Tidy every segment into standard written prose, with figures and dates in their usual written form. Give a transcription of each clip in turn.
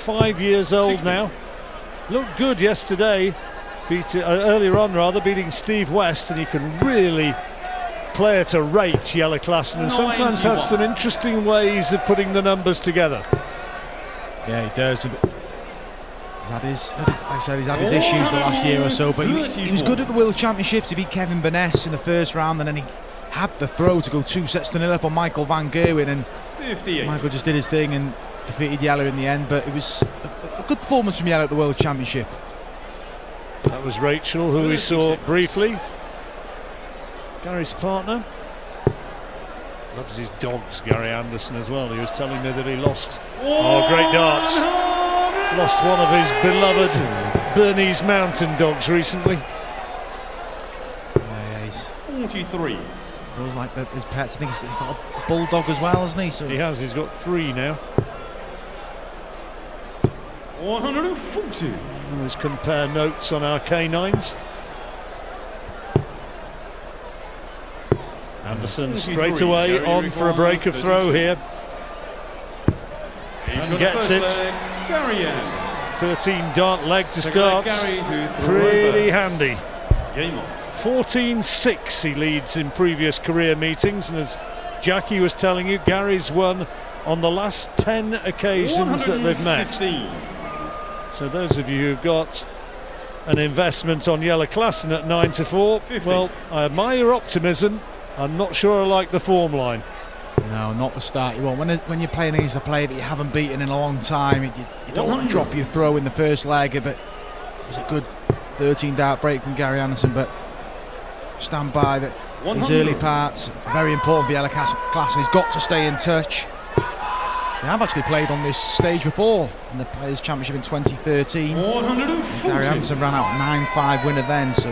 25 years old 60. now. Looked good yesterday, earlier on rather, beating Steve West, and he can really play at a rate, Jelle Klassen, and sometimes has some interesting ways of putting the numbers together. Yeah, he does. He's had his, like I said, he's had his issues the last year or so, but he was good at the World Championships. He beat Kevin Burness in the first round, and then he had the throw to go 2-0 up on Michael van Gerwen, and 58. Michael just did his thing and defeated Jelle in the end, but it was a good performance from Jelle at the World Championship. That was Rachel, who we saw briefly. Gary's partner. Loves his dogs, Gary Anderson, as well. He was telling me that he lost. Oh, great darts. Lost one of his beloved Bernese Mountain dogs recently. Yeah, he's 43. feels like his pets. I think he's got a bulldog as well, hasn't he? So he has. He's got 3 now. 140. Let's compare notes on our K9s. Anderson straight away on for a break of throw here. And gets it. 13 dart leg to start. Pretty handy. 14-6 he leads in previous career meetings, and as Jackie was telling you, Gary's won on the last 10 occasions that they've met. So those of you who've got an investment on Jelle Klassen at 9-4, well, I admire your optimism. I'm not sure I like the form line. No, not the start you want. When you're playing against a player that you haven't beaten in a long time, you don't want to drop your throw in the first leg, but it was a good 13 dart break from Gary Anderson, but stand by that his early parts, very important for Jelle Klassen. He's got to stay in touch. They have actually played on this stage before in the Players' Championship in 2013. Gary Anderson ran out 9-5 winner then, so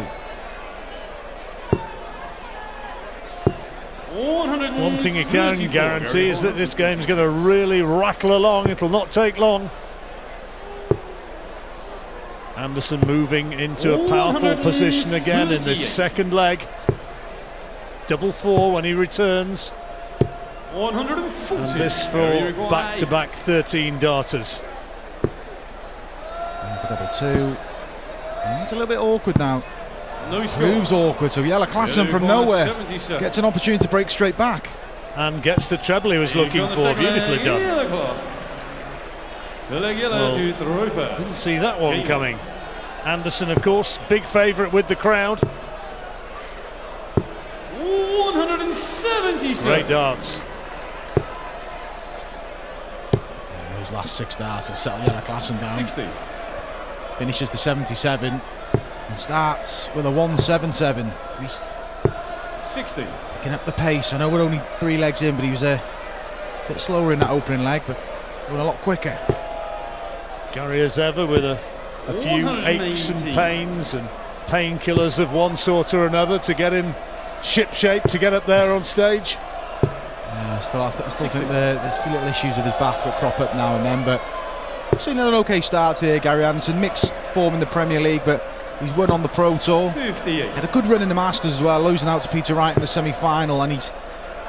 one thing you can guarantee is that this game's going to really rattle along. It'll not take long. Anderson moving into a powerful position again in this second leg. 4-4 when he returns. 140. And this for back-to-back 13 darters. And for double 2. And it's a little bit awkward now. Moves awkward, so Jelle Klassen from nowhere gets an opportunity to break straight back. And gets the treble he was looking for. Beautifully done. Well, didn't see that one coming. Anderson, of course, big favourite with the crowd. 170. Great darts. And those last 6 darts will settle Jelle Klassen down. 60. Finishes the 77 and starts with a 177. He's 60. picking up the pace. I know we're only 3 legs in, but he was a bit slower in that opening leg, but going a lot quicker. Gary, as ever, with a few aches and pains and painkillers of one sort or another to get him ship-shape to get up there on stage. Yeah, I still think there's a few little issues with his back that crop up now and then, but seen an okay start here. Gary Anderson, mixed form in the Premier League, but he's won on the Pro Tour. 58. Had a good run in the Masters as well, losing out to Peter Wright in the semi-final, and he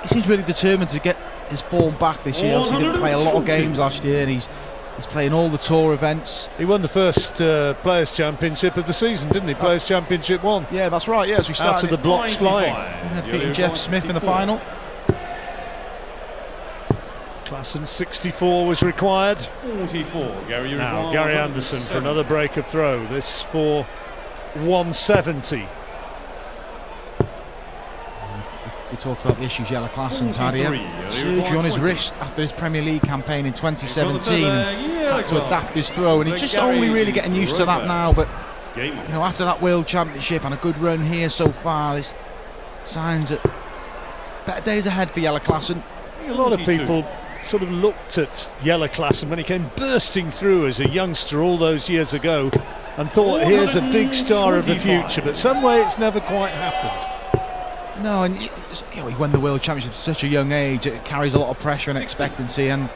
seems really determined to get his form back this year. Obviously, he didn't play a lot of games last year, and he's playing all the tour events. He won the first Players' Championship of the season, didn't he? Players' Championship 1. Yeah, that's right. Yes, we started out of the blocks flying. Defeating Jeff Smith in the final. Klassen 64 was required. 44. Now Gary Anderson for another break of throw. This for 170. We talk about the issues Jelle Klassen's had here. Surgery on his wrist after his Premier League campaign in 2017. Had to adapt his throw, and he's just only really getting used to that now. But you know, after that World Championship and a good run here so far, there's signs that better days ahead for Jelle Klassen. A lot of people sort of looked at Jelle Klassen when he came bursting through as a youngster all those years ago and thought, here's a big star of the future, but some way it's never quite happened. No, and you know, he won the World Championship at such a young age. It carries a lot of pressure and expectancy, and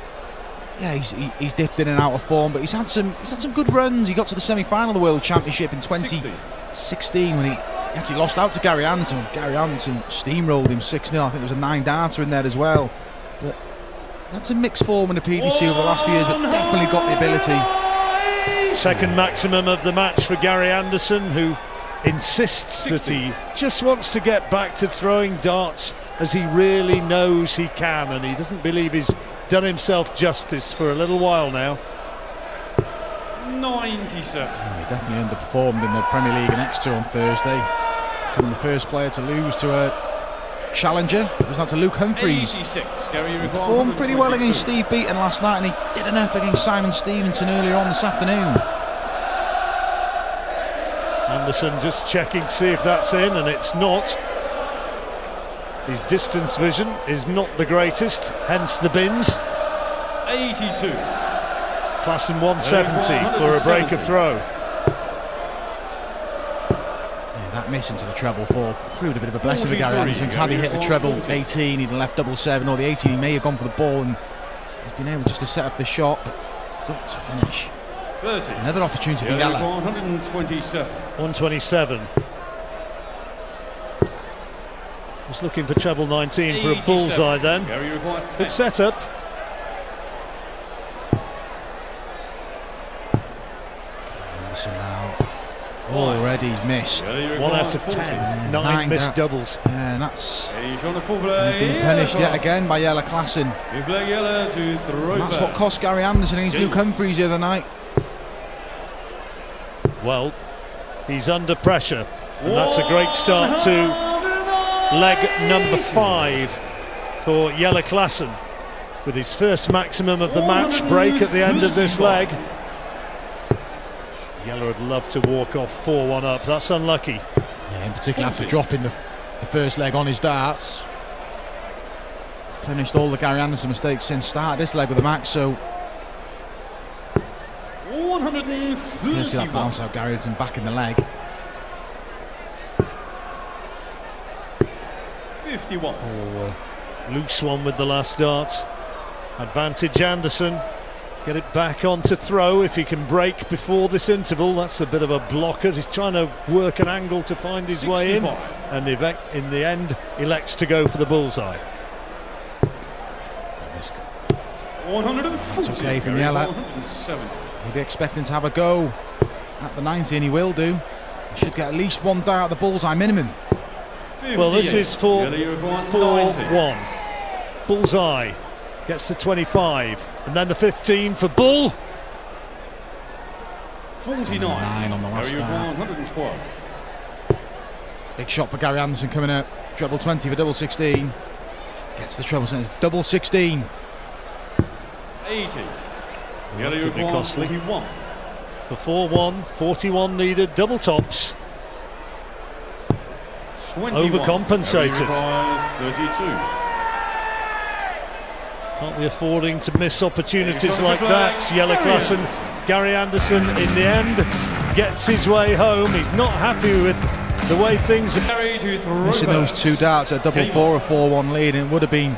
yeah, he's dipped in and out of form, but he's had some good runs. He got to the semi-final of the World Championship in 2016 when he actually lost out to Gary Anderson. Gary Anderson steamrolled him 6-0. I think there was a 9-darter in there as well. But That's a mixed form in the PDC over the last few years, but definitely got the ability. Second maximum of the match for Gary Anderson, who insists that he just wants to get back to throwing darts as he really knows he can, and he doesn't believe he's done himself justice for a little while now. 97. He definitely underperformed in the Premier League and Exeter on Thursday, becoming the first player to lose to a challenger. It was not to Luke Humphreys. 86. Gary He performed pretty well against Steve Beaton last night, and he did enough against Simon Stevenson earlier on this afternoon. Anderson just checking to see if that's in, and it's not. His distance vision is not the greatest, hence the bins. 82. Klassen 170 for a break of throw. Yeah, that miss into the treble 4 proved a bit of a blessing for Gary Anderson. Had he hit the treble 18, he'd have left double 7, or the 18 he may have gone for the ball, and he's been able just to set up the shot, but he's got to finish. 30. Another opportunity for Jelle. 127. 127. Was looking for treble 19 for a bullseye then. Gary required 10. Good setup. Anderson now already he's missed. 1 out of 10. 9 Nine missed doubles. Yeah, and that's He's on the full he's play. been punished yet again by Jelle Klassen. Give Jelle to throw And that's what first. cost Gary Anderson against Luke Humphreys the other night. Well, he's under pressure, and that's a great start to leg number 5 for Jelle Klassen, with his first maximum of the match break at the end of this leg. Jelle would love to walk off 4-1 up. That's unlucky. Yeah, in particular after dropping the first leg on his darts. He's punished all the Gary Anderson mistakes since start this leg with the max, so you can see that bounce out Gary Anderson back in the leg. 51. Loose one with the last dart. Advantage Anderson. Get it back on to throw if he can break before this interval. That's a bit of a blocker. He's trying to work an angle to find his way in, and in the end elects to go for the bullseye. 140. That's okay from Jelle. 170. He'll be expecting to have a go at the 90, and he will do. He should get at least one dart at the bullseye minimum. 58. Well, this is for Jelle required 4-1. Bullseye gets to 25, and then the 15 for bull. 49. 9 on the last Gary dart. 112. Big shot for Gary Anderson coming up. Treble 20 for double 16. Gets the treble 16. Double 16. 80. Well, Jelle could be required costly. 41. For 4-1, 41 needed, double tops. 21. Overcompensated. Gary required 32. Can't be affording to miss opportunities like that. Jelle Klassen, Gary Anderson in the end gets his way home. He's not happy with the way things are. Gary to throw Missing those first. 2 darts at double Game 4, a 4-1 lead, and it would have been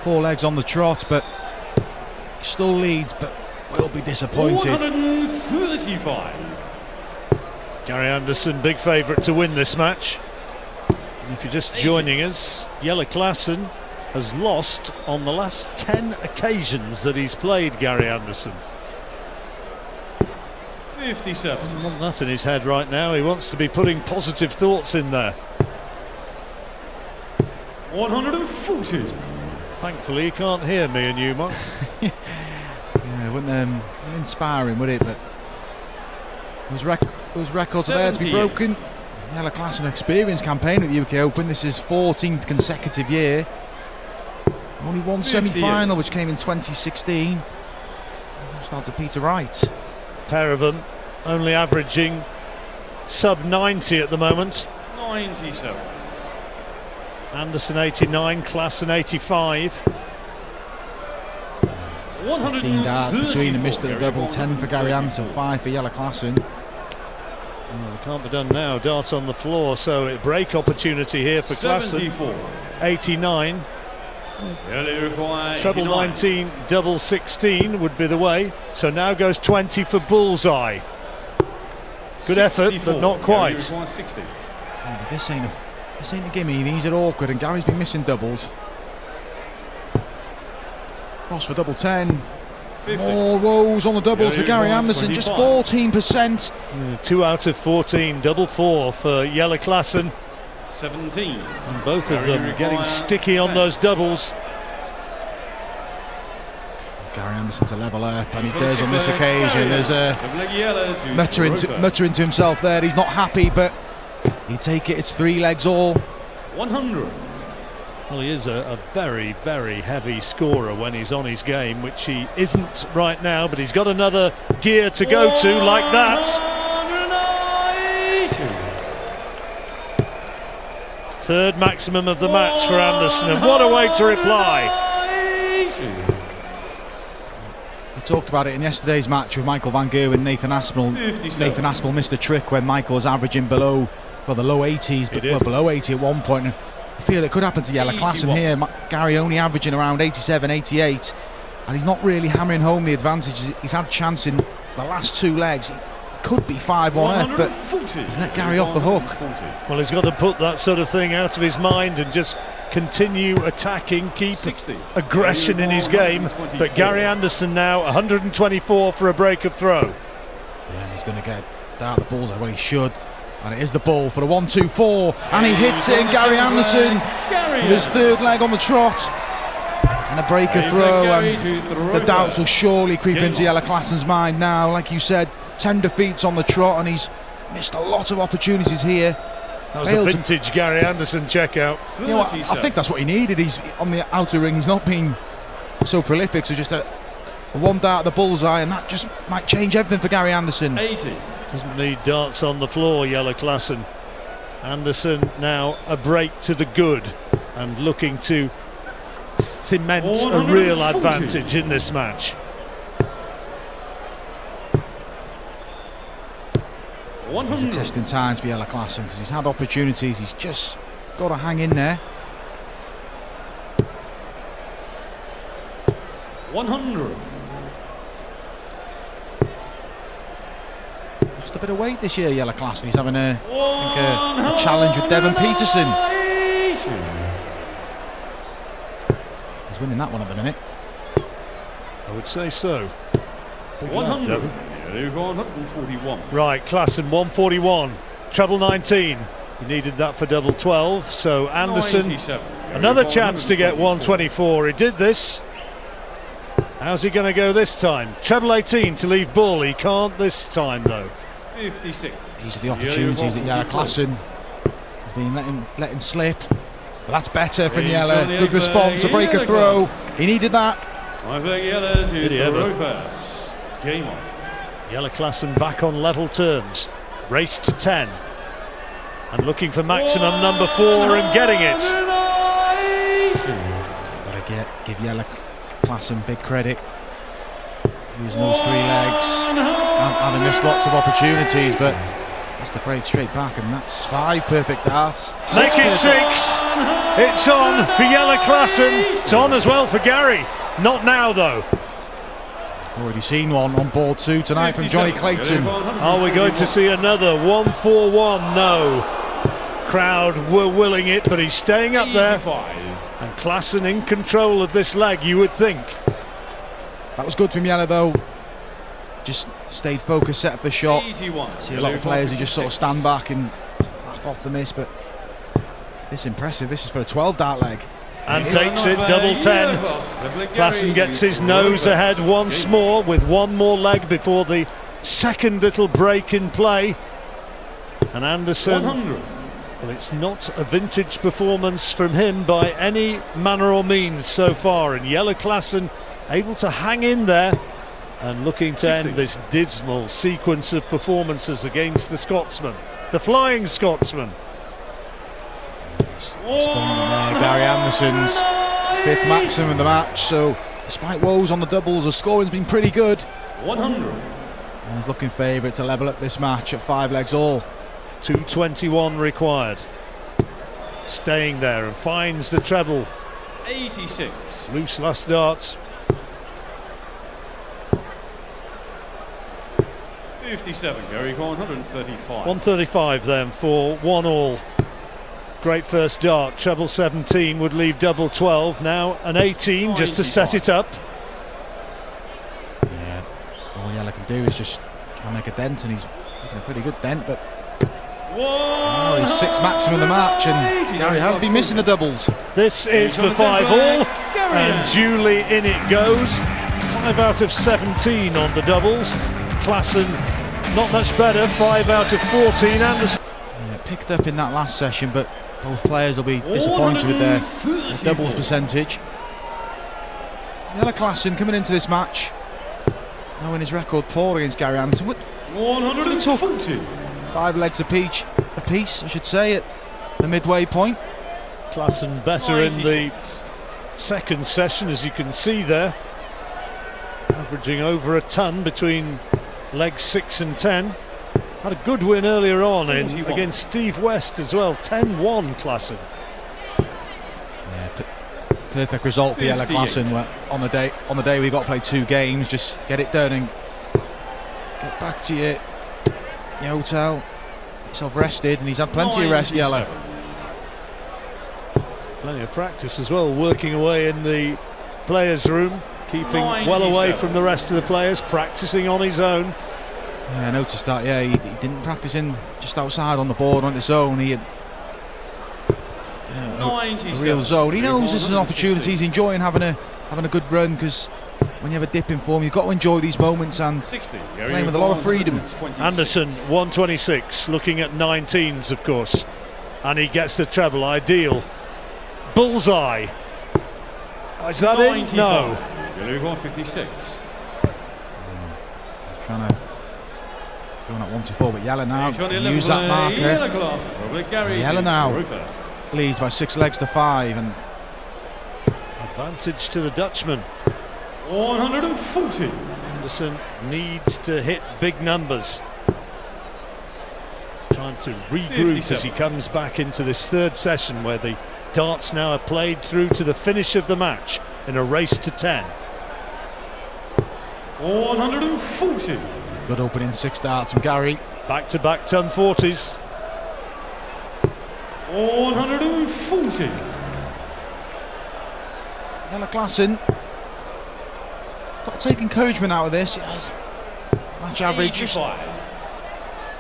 4 legs on the trot, but still leads, but will be disappointed. 135. Gary Anderson, big favourite to win this match. And if you're just joining us, Jelle Klassen has lost on the last 10 occasions that he's played Gary Anderson. 57. Doesn't want that in his head right now. He wants to be putting positive thoughts in there. 140. Thankfully, he can't hear me and you, Mark. Yeah, it wouldn't inspire him, would it? But those records are there to be 78. broken. Jelle Klassen, experienced campaign at the UK Open. This is 14th consecutive year. Only one 58. semi-final, which came in 2016. Start to Peter Wright. Pair of them only averaging sub 90 at the moment. 97. Anderson 89, Klassen 85. 15 darts between the missed at the Gary double, 10 for Gary Anderson, 5 for Jelle Klassen. Well, it can't be done now. Dart on the floor, so a break opportunity here for Klassen. 74. 89. Jelle required Treble 89. 19, double 16 would be the way. So now goes 20 for bullseye. Good effort, but 64. not quite. Gary required 60. Yeah, but this ain't a gimme. These are awkward, and Gary's been missing doubles. Cross for double 10. 50. More woes on the doubles for Gary Anderson, just 14%. 2 out of 14, double 4 for Jelle Klassen. 17. And both of them getting sticky on those doubles. Gary Anderson to level up, and he does on this occasion. There's muttering to himself there. He's not happy, but he take it. It's 3 legs all. 100. Well, he is a very, very heavy scorer when he's on his game, which he isn't right now, but he's got another gear to go to like that. 3rd maximum of the match for Anderson, and what a way to reply. We talked about it in yesterday's match with Michael Van Gerwen, Nathan Aspinall. Nathan Aspinall missed a trick when Michael was averaging below, well, the low 80s, but well, below 80 at one point. I feel it could happen to Jelle Klassen here. Gary only averaging around 87, 88, and he's not really hammering home the advantage. He's had chance in the last 2 legs. He could be 5-1 up, but he's let Gary off the hook. Well, he's got to put that sort of thing out of his mind and just continue attacking, keep aggression in his game. But Gary Anderson now 124 for a break-up throw. Yeah, and he's going to get out the balls. Well, he should. And it is the ball for the 1-2-4, and he hits it. And Gary Anderson with his 3rd leg on the trot, and a breaker throw. And the doubts will surely creep into Jelle Klassen's mind now. Like you said, 10 defeats on the trot, and he's missed a lot of opportunities here. That was a vintage Gary Anderson checkout. You know what, I think that's what he needed. He's on the outer ring. He's not been so prolific, so just a one dart at the bullseye, and that just might change everything for Gary Anderson. 80. Doesn't need darts on the floor, Jelle Klassen. Anderson now a break to the good and looking to cement a real advantage in this match. 100. These are testing times for Jelle Klassen because he's had opportunities. He's just got to hang in there. 100. A bit of weight this year, Jelle Klassen. He's having a challenge with Devon Peterson. He's winning that one at the minute. I would say so. 100. 141. Right, Klassen 141, treble 19. He needed that for double 12. So Anderson, 97. another chance to get 124. He did this. How's he going to go this time? Treble 18 to leave ball. He can't this time though. 56. These are the opportunities that Jelle Klassen has been letting slip. But that's better from Jelle. Good response, a breaker throw. He needed that. Did he ever? Game on. Jelle Klassen back on level terms. Race to 10. And looking for maximum number 4 and getting it. Got to give Jelle Klassen big credit. Using those 3 legs. Having missed lots of opportunities, but that's the break straight back, and that's 5 perfect darts. Make it 6. It's on for Jelle Klassen. It's on as well for Gary. Not now though. Already seen one on board 2 tonight from Johnny Clayton. Are we going to see another 141? No. Crowd were willing it, but he's staying up there. And Klassen in control of this leg, you would think. That was good from Jelle though. Just stayed focused, set up the shot. 81. See a lot of players who just sort of stand back and laugh off the miss, but this is impressive. This is for a 12 dart leg. And takes it, double 10. Klassen gets his nose ahead once more with one more leg before the second little break in play. And Anderson, well, it's not a vintage performance from him by any manner or means so far. And Jelle Klassen able to hang in there and looking to end this dismal sequence of performances against the Scotsman, the Flying Scotsman. Responding there, Gary Anderson's 5th maximum in the match. So despite woes on the doubles, the scoring's been pretty good. 100. And he's looking favourite to level up this match at 5 legs all. 221 required. Staying there and finds the treble. 86. Loose last dart. 57. Gary 135. 135 then for 1-all. Great first dart. Treble 17 would leave double 12. Now an 18 just to set it up. do is just try and make a dent, and he's making a pretty good dent, but he's 6 maximum of the match, and Gary has been missing the doubles. This is for 5 all, and duly in it goes. 5 out of 17 on the doubles. Klassen not much better, 5 out of 14. Anderson Picked up in that last session, but both players will be disappointed with their doubles percentage. Jelle Klassen coming into this match, knowing his record poor against Gary Anderson. 140. 5 legs apiece, I should say, at the midway point. Klassen better in the second session, as you can see there, averaging over a ton between legs 6 and 10. Had a good win earlier on against Steve West as well. 10-1 Klassen. Yeah, perfect result for Jelle Klassen. Where on the day we got to play 2 games, just get it done and get back to your hotel, get yourself rested, and he's had plenty of rest, Jelle. Plenty of practice as well, working away in the players' room, keeping well away from the rest of the players, practicing on his own. Yeah, I noticed that. Yeah, he didn't practice in just outside on the board on his own. He had a real zone. He knows this is an opportunity. He's enjoying having a good run, because when you have a dip in form, you've got to enjoy these moments and playing with a lot of freedom. Anderson 126, looking at 19s of course, and he gets the treble. Ideal. Bullseye. Is that it? No. 156. Trying to going at 1-4, but Jelle now use that marker. Jelle now leads by 6 legs to 5, and advantage to the Dutchman. 140. Anderson needs to hit big numbers. Trying to regroup as he comes back into this third session, where the darts now are played through to the finish of the match in a race to 10. 140. Good opening 6 darts from Gary. Back-to-back ton 40s. 140. Jelle Klassen got to take encouragement out of this. Yes, match average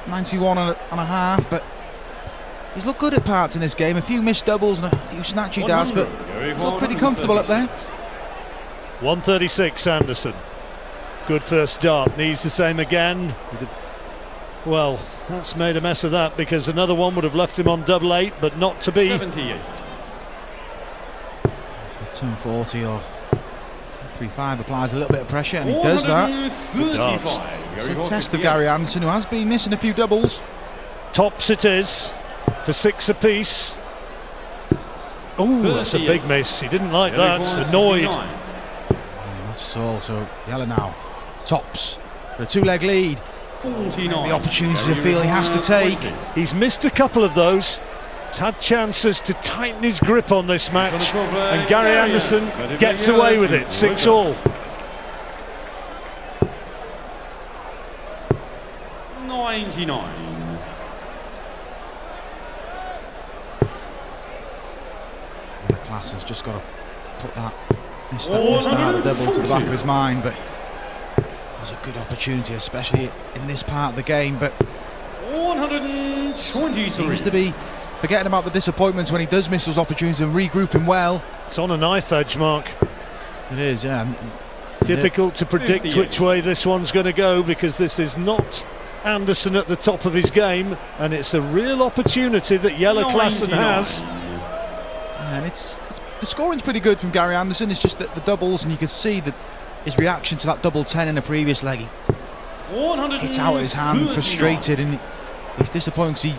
91 and a half, but he's looked good at parts in this game. A few missed doubles and a few snatchy darts, but he's looked pretty comfortable up there. 136 Anderson. Good first dart, needs the same again. Well, that's made a mess of that, because another one would have left him on double 8, but not to be. 78. So 240 or 3-5 applies a little bit of pressure, and he does that. It's a test of Gary Anderson, who has been missing a few doubles. Tops it is for 6 apiece. Oh, that's a big miss. He didn't like that. Annoyed. That's all. So Jelle now tops for a 2-leg lead. 49. The opportunities I feel he has to take. He's missed a couple of those. He's had chances to tighten his grip on this match, and Gary Anderson gets away with it. 6 all. 99. Klassen has just got to put that missed out double to the back of his mind, but it was a good opportunity, especially in this part of the game. But 123. Seems to be forgetting about the disappointments when he does miss those opportunities and regrouping well. It's on a knife edge, Mark. It is, yeah. Difficult to predict which way this one's going to go, because this is not Anderson at the top of his game, and it's a real opportunity that Jelle Klassen has. And the scoring's pretty good from Gary Anderson. It's just that the doubles, and you could see that his reaction to that double 10 in the previous leg, he hits out of his hand, frustrated, and he's disappointed because he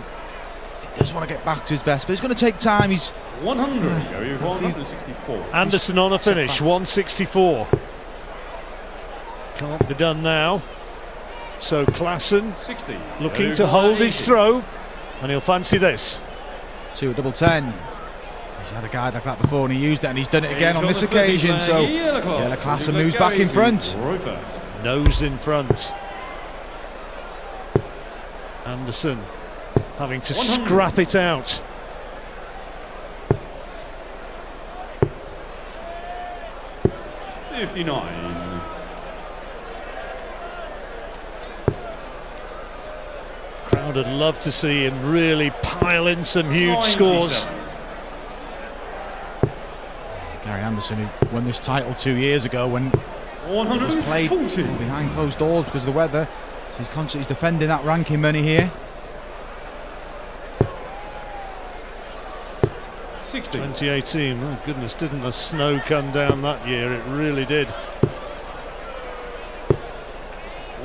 does want to get back to his best, but it's going to take time. He's 164. Anderson on a finish, 164. Can't be done now. So Klassen 60. looking to hold his throw, and he'll fancy this. 2 at double 10. He's had a guide like that before, and he used it, and he's done it again on this occasion. So Jelle Klassen moves back in front. Nose in front. Anderson having to scrap it out. I would love to see him really pile in some huge 97. scores. Gary Anderson, who won this title 2 years ago when it was played 140. behind closed doors because of the weather. So he's constantly defending that ranking money here. 60. 2018, my goodness, didn't the snow come down that year? It really did.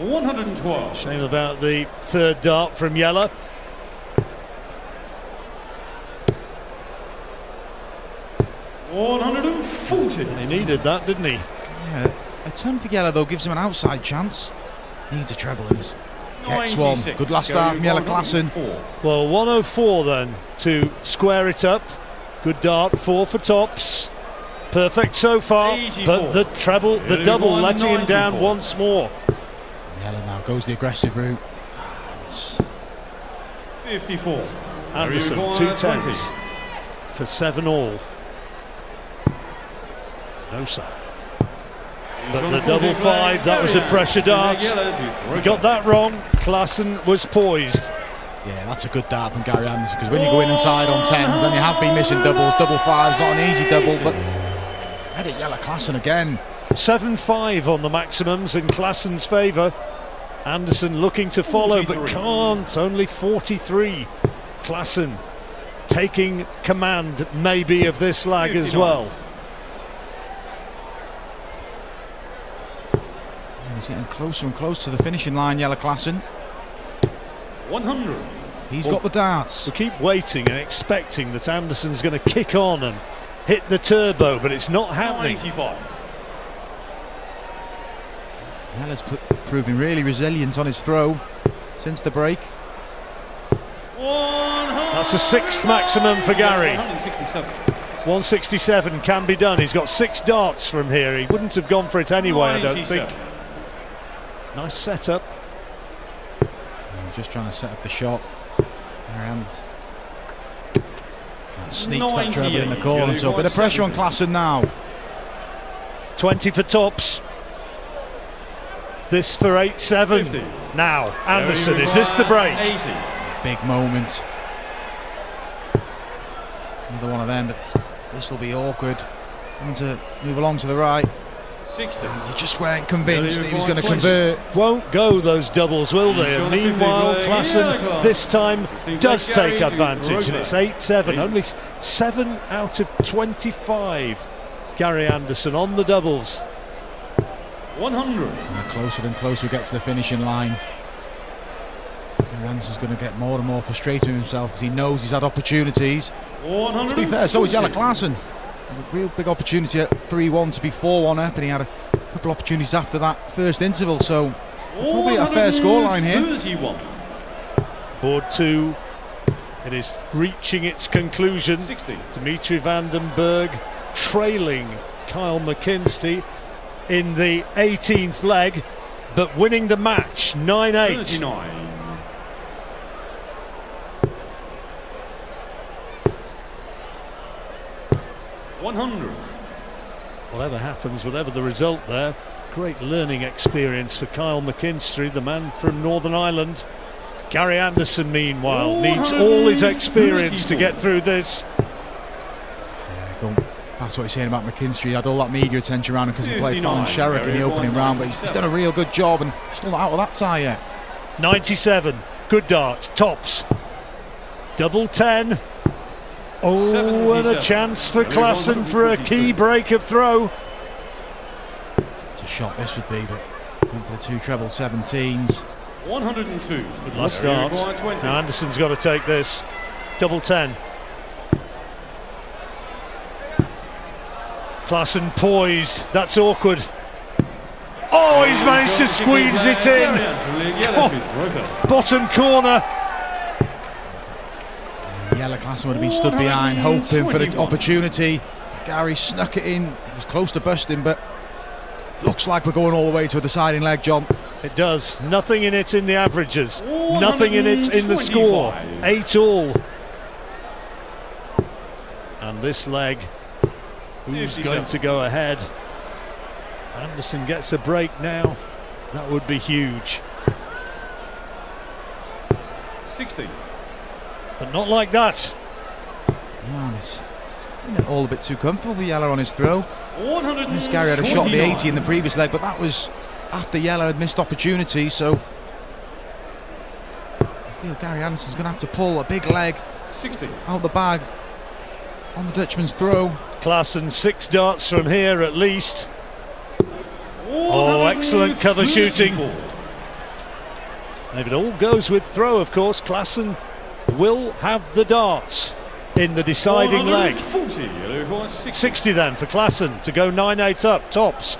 112. Shame about the third dart from Jelle. He needed that, didn't he? Yeah, a turn for Jelle though gives him an outside chance. Needs a treble in his. Gets one. 96. Good last start from Jelle Klassen. Well, 104 then to square it up. Good dart, 4 for tops. Perfect so far, 84. but the treble, the double, letting him down 94. once more. Jelle now goes the aggressive route. It's 54. Anderson, 2 tens for 7 all. No sir. But the double 5, that was a pressure dart. He got that wrong. Klassen was poised. Yeah, that's a good dart from Gary Anderson, because when you go in inside on 10s and you have been missing doubles, double 5's not an easy double, but credit Jelle Klassen again. 7-5 on the maximums in Klassen's favour. Anderson looking to follow, but 43. can't. Only 43. Klassen taking command maybe of this lag 59. as well. And he's getting closer and closer to the finishing line, Jelle Klassen. 100. He's got the darts. We keep waiting and expecting that Anderson's going to kick on and hit the turbo, but it's not happening. 95. Jelle's proving really resilient on his throw since the break. 100. That's a 6th maximum for Gary. 167. 167 can be done. He's got 6 darts from here. He wouldn't have gone for it anyway, I don't 97. think. Nice setup. Just trying to set up the shot. And sneaks that treble in the corner. So a bit of pressure on Klassen now. 20 for tops. This for 8-7. 50. Now, Anderson, is this the break? 80. Big moment. Another one of them, but this will be awkward. Having to move along to the right. 60. You just weren't convinced Yeah, that he was you're going to going convert. Won't go those doubles, will they? And meanwhile, Klassen this time does take advantage, and it's 8-7. Only 7 out of 25. Gary Anderson on the doubles. 100. And the closer and closer we get to the finishing line, Anderson's going to get more and more frustrated with himself because he knows he's had opportunities. 100. To be fair, so is Jelle Klassen. A real big opportunity at 3-1 to be 4-1 up, and he had a couple of opportunities after that first interval, so probably a fair scoreline here. 31. Board 2, it is reaching its conclusion. 60. Dimitri van den Berg trailing Kyle McKinstry in the 18th leg, but winning the match 9-8. 39. Whatever happens, whatever the result there, great learning experience for Kyle McKinstry, the man from Northern Ireland. Gary Anderson, meanwhile, needs all his experience to get through this. Yeah, going past what he's saying about McKinstry, he had all that media attention around him because he played Fallon 59. Sherrick in the opening round, but he's done a real good job and still not out of that tie yet. 97, good dart, tops. Double 10. Oh, and a chance for Klassen for a key break of throw. It's a shot this would be, but went for the 2 treble 17s. 102. Good last start. Now Anderson's got to take this. Double 10. Klassen poised. That's awkward. Oh, he's managed to squeeze it in. Oh, bottom corner. Jelle Klassen would have been stood behind, hoping for the opportunity. Gary snuck it in. He was close to busting, but looks like we're going all the way to a deciding leg, John. It does. Nothing in it in the averages. Nothing in it in the score. 8 all. And this leg, who's going to go ahead? Anderson gets a break now. That would be huge. 60. But not like that. Yeah, it's all a bit too comfortable for Jelle on his throw. 149. This Gary had a shot at the 80 in the previous leg, but that was after Jelle had missed opportunities, so I feel Gary Anderson's going to have to pull a big leg 60. out the bag on the Dutchman's throw. Klassen 6 darts from here at least. Oh, excellent cover shooting. If it all goes with throw, of course, Klassen will have the darts in the deciding leg. 60 then for Klassen to go 9-8 up, tops.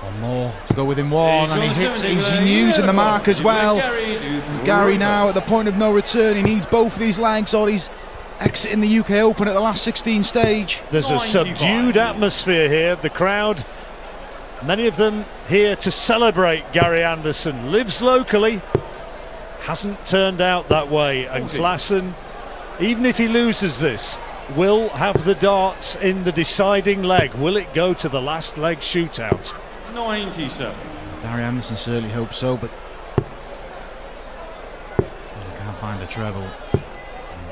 One more to go within one, and he hits. He's using the mark as well. And Gary now at the point of no return. He needs both of these legs, or he's exiting the UK Open at the last 16 stage. There's a subdued atmosphere here. The crowd, many of them here to celebrate Gary Anderson. Lives locally, hasn't turned out that way, and Klassen, even if he loses this, will have the darts in the deciding leg. Will it go to the last leg shootout? 97. Gary Anderson certainly hopes so, but he can't find a treble.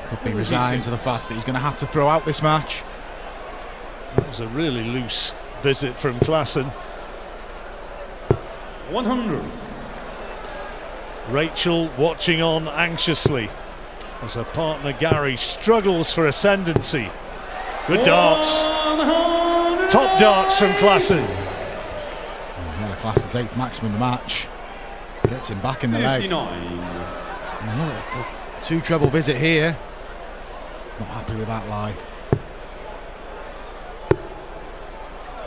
Could be resigned to the fact that he's going to have to throw out this match. That was a really loose visit from Klassen. 100. Rachel watching on anxiously as her partner Gary struggles for ascendancy. Good darts. Top darts from Klassen. Jelle Klassen's 8th maximum of the match. Gets him back in the 59. leg. And another two treble visit here. Not happy with that lie.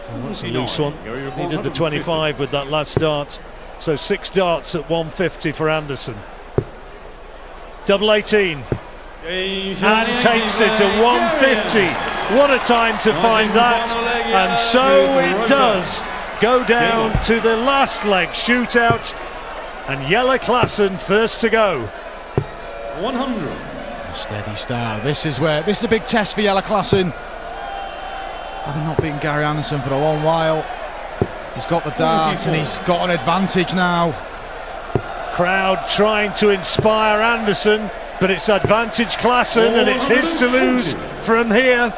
Well, that's a loose one. Needed the 25 with that last dart. So 6 darts at 150 for Anderson. Double 18. And takes it at 150. What a time to find that. And so it does go down to the last leg shootout. And Jelle Klassen first to go. 100. A steady start. This is a big test for Jelle Klassen. Having not beaten Gary Anderson for a long while, he's got the darts and he's got an advantage now. Crowd trying to inspire Anderson, but it's advantage Klassen, and it's his to lose from here.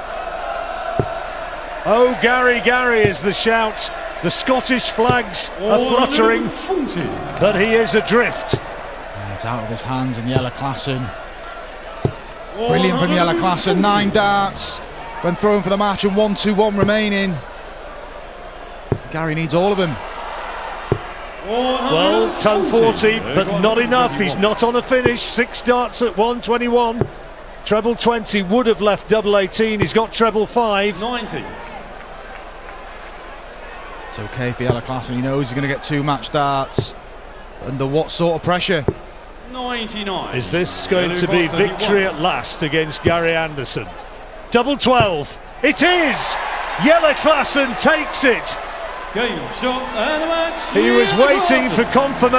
Oh, Gary, Gary is the shout. The Scottish flags are fluttering, but he is adrift. And it's out of his hands, and Jelle Klassen. Brilliant from Jelle Klassen. 9 darts when thrown for the match, and 1-2-1 remaining. Gary needs all of them. Well, ton 40, but not enough. He's not on a finish. 6 darts at 121. Treble 20 would have left double 18. He's got treble 5. 90. It's okay for Jelle Klassen. He knows he's going to get 2 match darts. Under what sort of pressure? 99. Is this going to be victory at last against Gary Anderson? Double 12. It is! Jelle Klassen takes it. Game, shot, and the match. He was waiting for confirmation.